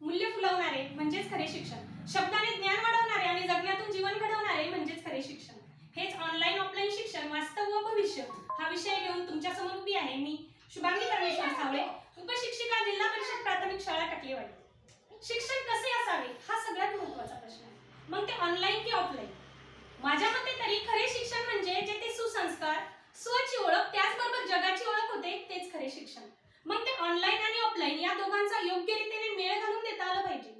मूल्य फुलवणारे म्हणजेच खरे शिक्षण, शब्दाने ज्ञान वाढवणारे आणि जगण्यातून जीवन घडवणारे म्हणजेच खरे शिक्षण. हेच ऑनलाईन ऑफलाईन शिक्षण वास्तव व भविष्य हा विषय घेऊन तुमच्या समोर उभी आहे मी शुभांगी परमेश्वर सावळे, उपशिक्षिका, जिल्हा परिषद प्राथमिक शाळा टकलेवाडी. शिक्षण कसे असावे हा सगळ्यात महत्त्वाचा प्रश्न आहे. मग ते ऑनलाईन की ऑफलाईन? माझ्या मते तरी खरे शिक्षण म्हणजे जे ते सुसंस्कार, स्वची ओळख, त्याचबरोबर जगाची ओळख होते तेच खरे शिक्षण. मग ते ऑनलाईन आणि ऑफलाईन या दोघांचा योग्य रीतीने मेळ घालून देता आला पाहिजे.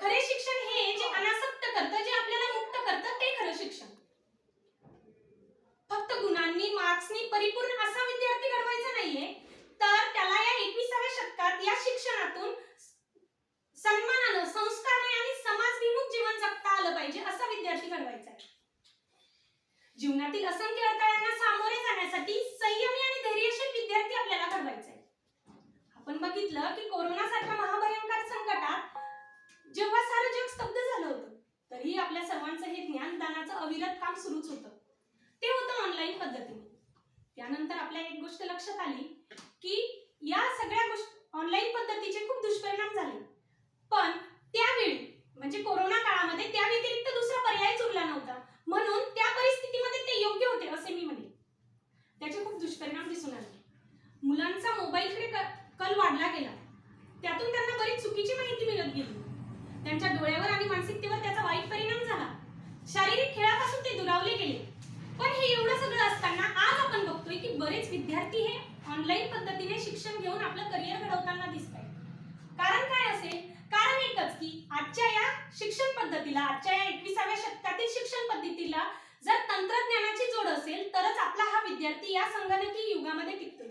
खरे शिक्षण हे जे अनासक्त करतं, जे आपल्याला मुक्त करतं ते खरं शिक्षण. फक्त गुणांनी, मार्क्सनी परिपूर्ण असा विद्यार्थी घडवायचा नाहीये, तर त्याला या 21व्या शतकात या शिक्षणातून सन्मानानं, संस्कारमय आणि समाजभिमुख जीवन जगता आलं पाहिजे असा विद्यार्थी घडवायचा आहे. जीवनातील असंख्य अडथळ्यांना सामोरे जाण्यासाठी संयमी आणि धैर्यशील विद्यार्थी आपल्याला घडवायचा आहे. आपण बघितलं की कोरोना सारख्या महाभयंकर संकटात जेव्हा सारं जग स्तब्ध झालं होतं, तरी आपल्या सर्वांचं हे ज्ञानदानाचं अविरत काम सुरूच होतं. ते होतं ऑनलाईन पद्धतीने. त्यानंतर आपल्याला एक गोष्ट लक्षात आली की या सगळ्या गोष्टी ऑनलाईन पद्धतीचे खूप दुष्परिणाम झाले, पण त्यावेळी म्हणजे कोरोना काळामध्ये त्या व्यतिरिक्त दुसरा पर्यायच उरला नव्हता, म्हणून त्या परिस्थितीमध्ये ते योग्य होते असे मी म्हणेन. त्याचे खूप दुष्परिणाम दिसून आले. मुलांचा मोबाईलकडे कल वाढला गेला, त्यातून त्यांना बरीच चुकीची माहिती मिळत गेली. त्यांच्या डोळ्यावर आणि मानसिकतेवर त्याचा वाईट परिणाम झाला. शारीरिक खेळापासून ते दुरावले गेले. पण हे एवढं सगळं असताना आज आपण बघतोय की बरेच विद्यार्थी हे ऑनलाईन पद्धतीने शिक्षण घेऊन आपलं करिअर घडवताना दिसत आहेत. कारण काय असेल? कारण एकच की आजच्या या शिक्षण पद्धतीला, आजच्या या 21व्या शतकातील शिक्षण पद्धतीला जर तंत्रज्ञानाची जोड असेल तरच आपला हा विद्यार्थी या संगणकीय युगामध्ये टिकतोय.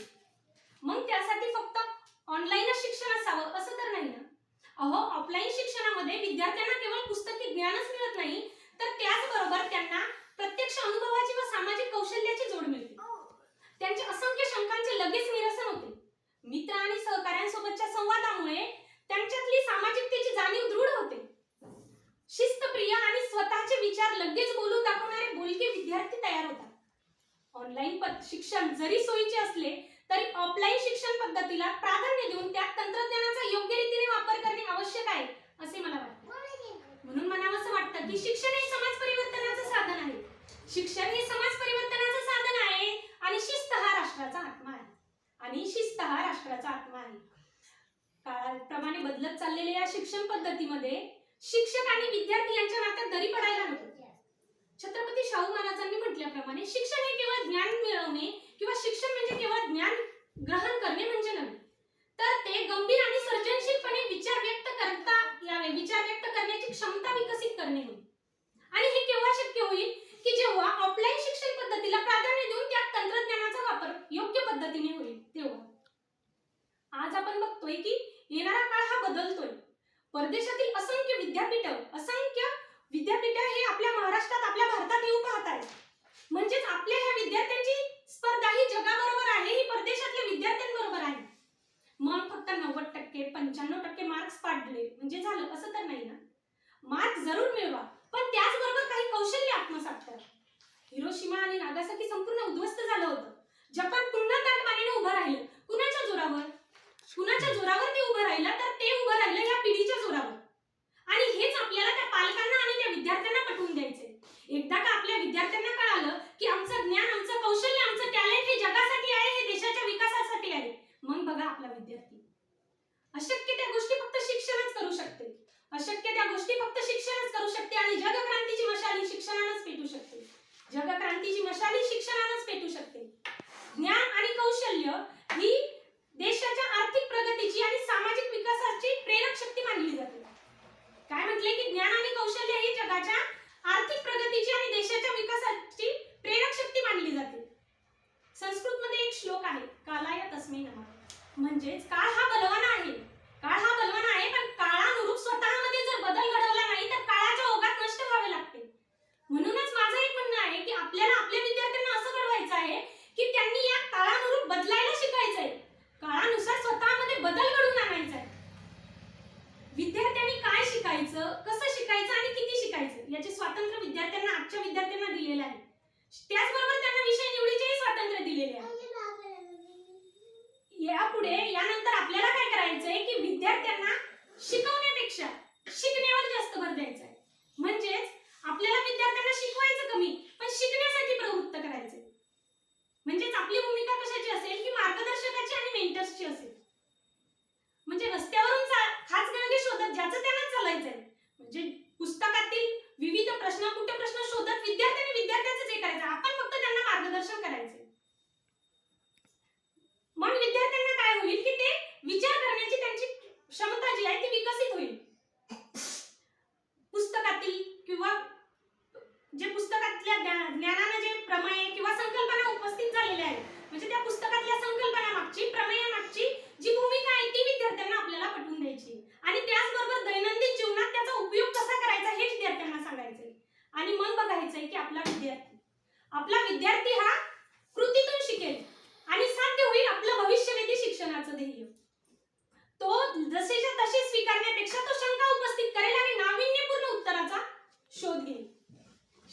मग त्यासाठी फक्त ऑनलाईनच शिक्षण असावं असं तर नाही ना. अहो, ऑफलाईन शिक्षणामध्ये विद्यार्थ्यांना केवळ पुस्तकी ज्ञानच मिळत नाही, तर त्याचबरोबर त्यांना प्रत्यक्ष अनुभवाची व सामाजिक कौशल्याची जोड मिळते. त्यांच्या असंख्य शंकांचे लगेच निरसन होते. मित्र आणि सहकाऱ्यांसोबतच्या संवादामुळे त्यांच्यातली सामाजिकतेची जाणीव दृढ होते. शिस्तप्रिय आणि स्वतःचे विचार लगेच बोलून दाखवणारे बोलके विद्यार्थी तयार होतात. ऑनलाईन शिक्षण जरी सोयीचे असले तरी ऑफलाईन शिक्षण पद्धतीला प्राधान्य देऊन त्यात तंत्रज्ञानाचा योग्य रीतीने वापर करणे आवश्यक आहे असे मला वाटते. म्हणून म्हणावंसं वाटतं की शिक्षण हे समाज परिवर्तनाचं साधन आहे. शिक्षण हे समाज परिवर्तनाचं साधन आहे आणि शिस्त हा राष्ट्राचा आत्मा आहे. काळाप्रमाणे बदलत चाललेल्या या शिक्षण पद्धतीमध्ये शिक्षक आणि विद्यार्थी यांच्या नात्यात दरी पडायला नको. छत्रपती शाहू महाराजांनी म्हटल्याप्रमाणे शिक्षण हे केवळ ज्ञान मिळवणे किंवा शिक्षण म्हणजे केवळ ज्ञान ग्रहण करणे म्हणजे नव्हे, तर ते गंभीर आणि सर्जनशीलपणे विचार व्यक्त करता यावे, विचार व्यक्त करण्याची क्षमता विकसित करणे होय. आणि हे केव्हा शक्य होईल की जेव्हा ऑफलाईन शिक्षण पद्धतीला प्राधान्य देऊन त्यात तंत्रज्ञानाचा वापर योग्य पद्धतीने होईल तेव्हा. आज आपण बघतोय की येणारा काळ हा बदलतोय. परदेशातील असंख्य विद्यापीठ हे आपल्या महाराष्ट्रात, आपल्या भारतात येऊ पाहत आहेत. म्हणजेच आपल्या ह्या विद्यार्थ्यांची स्पर्धा ही जगाबरोबर आहे, ही परदेशातल्या विद्यार्थ्यांबरोबर आहे. मग फक्त 90%, 95% मार्क्स पाडले म्हणजे झालं असं तर नाही ना. मार्क जरूर मिळवा, पण त्याचबरोबर काही कौशल्य आत्मसात करा. हिरोशिमा आणि नागासाकी संपूर्ण उद्ध्वस्त झालं होतं. जपान पुन्हा ताटमानेने उभं राहिलं. कुणाच्या जोरावर ते उभं राहिलं, तर ते उभं राहिलं या पिढीच्या जोरावर. आणि हेच आपल्याला त्या पालकांना आणि त्या विद्यार्थ्यांना पटवून द्यायचंय. एकदा का आपल्या विद्यार्थ्यांना कळालं की आमचं ज्ञान, आमचं कौशल्य, आमचं टॅलेंट हे जगासाठी आहे, हे देशाच्या विकासासाठी आहे, मग बघा आपला विद्यार्थी. अशक्य त्या गोष्टी फक्त शिक्षणच करू शकते. आणि जगक्रांतीची मशाल ही शिक्षणानंच पेटू शकते. ज्ञान आणि कौशल्य ही देशाच्या आर्थिक प्रगतीची आणि सामाजिक विकासाची प्रेरक शक्ती मानली जाते. काय म्हटले की ज्ञान आणि कौशल्य ही जगाच्या आर्थिक प्रगतीची आणि देशाच्या विकासाची प्रेरक शक्ती मानली जाते. संस्कृतमध्ये एक श्लोक आहे, कालाय तस्मै नमः. म्हणजेच काळ हा बलवान आहे, पण काळानुरूप स्वतःमध्ये जर बदल घडवला नाही तर काळाच्या ओघात नष्ट व्हावे लागते. म्हणूनच माझं एक म्हणणं आहे की आपल्याला आपल्या विद्यार्थ्यांना असं घडवायचं आहे की त्यांनी या काळानुरूप बदलायला शिकायचंय, काळानुसार स्वतःमध्ये बदल घडवून आणायचा आहे. विद्यार्थ्यांनी काय शिकायचं, कसं शिकायचं आणि किती शिकायचं याचे स्वातंत्र्य विद्यार्थ्यांना, आजच्या विद्यार्थ्यांना दिलेलं आहे. त्याचबरोबर त्यांना विषय निवडीचेही स्वातंत्र्य दिलेले आहे. यापुढे यानंतर आपल्याला काय करायचंय की विद्यार्थ्यांना व्हायचंय की आपला विद्यार्थी हा कृतीतून शिकेल आणि साध्य होईल आपलं भविष्यवेधी शिक्षणाचं ध्येय. तो जसेच्या तसे स्वीकारण्यापेक्षा तो शंका उपस्थित करेल आणि नाविन्यपूर्ण उत्तराचा शोध घेईल.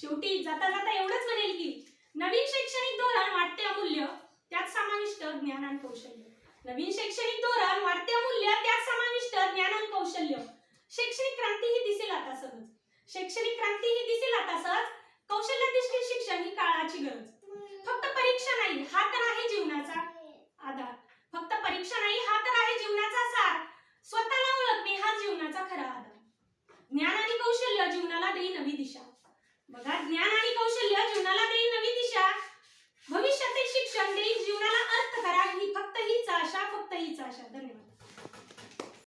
शेवटी जाता जाता एवढंच म्हणेल की नवीन शैक्षणिक धोरण वाढते अमूल्य, त्यात समाविष्ट ज्ञान आणि कौशल्य. नवीन शैक्षणिक धोरण वाढते अमूल्य, त्यात समाविष्ट ज्ञान आणि कौशल्य. शैक्षणिक क्रांती ही दिसेल आता सहज. शैक्षणिक क्रांती ही दिसेल आता सहज. कौशल्याधिष्ठित शिक्षण ही काळाची गरज. फक्त परीक्षा नाही, हा तर आहे जीवनाचा आधार. फक्त परीक्षा नाही, हा तर आहे जीवनाचा सार. स्वतःला ओळखणे हा जीवनाचा खरा आधार. ज्ञान आणि कौशल्य जीवनाला देई नवी दिशा. बघा, ज्ञान आणि कौशल्य जीवनाला देई